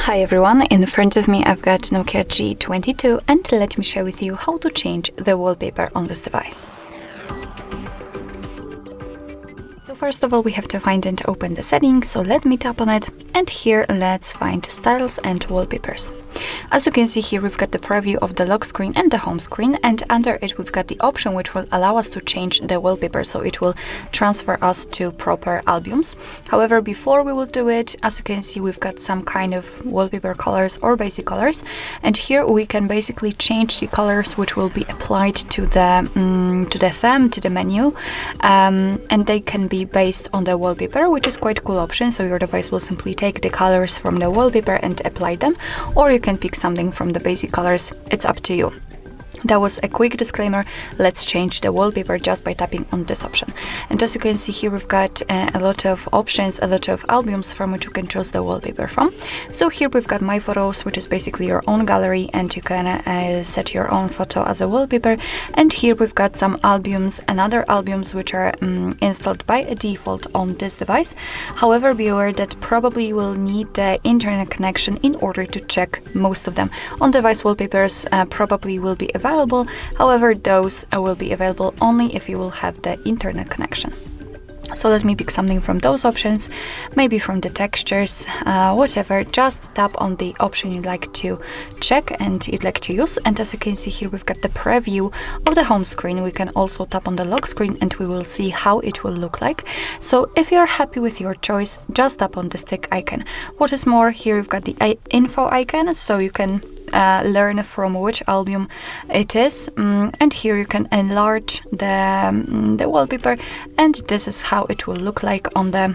Hi everyone, in front of me I've got NOKIA G22 and let me share with you how to change the wallpaper on this device. So first of all we have to find and open the settings, so let me tap on it and here let's find styles and wallpapers. As you can see here we've got the preview of the lock screen and the home screen, and under it we've got the option which will allow us to change the wallpaper, so it will transfer us to proper albums. However, before we will do it, as you can see we've got some kind of wallpaper colors or basic colors, and here we can basically change the colors which will be applied to the theme, to the menu, and they can be based on the wallpaper, which is quite a cool option. So your device will simply take the colors from the wallpaper and apply them, or you can pick something from the basic colors. It's up to you. That was a quick disclaimer. Let's change the wallpaper just by tapping on this option. And as you can see here we've got a lot of options, a lot of albums from which you can choose the wallpaper from. So here we've got My Photos, which is basically your own gallery, and you can set your own photo as a wallpaper. And here we've got some albums and other albums which are installed by default on this device. However, be aware that probably you will need the internet connection in order to check most of them. On device wallpapers probably will be available. However, those will be available only if you will have the internet connection. So let me pick something from those options, maybe from the textures, whatever. Just tap on the option you'd like to check and you'd like to use. And as you can see here, we've got the preview of the home screen. We can also tap on the lock screen and we will see how it will look like. So if you're happy with your choice, just tap on the stick icon. What is more, here we've got the info icon, so you can learn from which album it is, and here you can enlarge the wallpaper, and this is how it will look like on the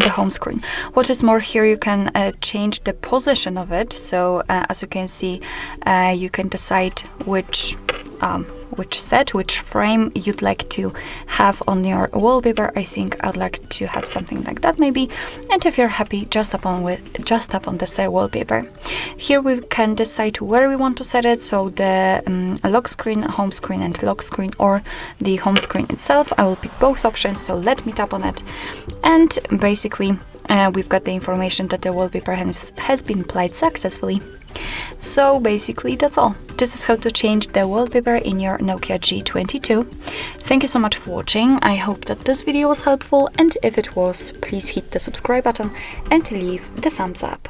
home screen. What is more, here you can change the position of it. So as you can see, you can decide which frame you'd like to have on your wallpaper. I think I'd like to have something like that maybe. And if you're happy, just tap on the set wallpaper. Here we can decide where we want to set it, so the lock screen, home screen and lock screen, or the home screen itself. I will pick both options, so let me tap on it, and basically we've got the information that the wallpaper has been applied successfully. So basically that's all. This is how to change the wallpaper in your NOKIA G22. Thank you so much for watching. I hope that this video was helpful, and if it was, please hit the subscribe button and leave the thumbs up.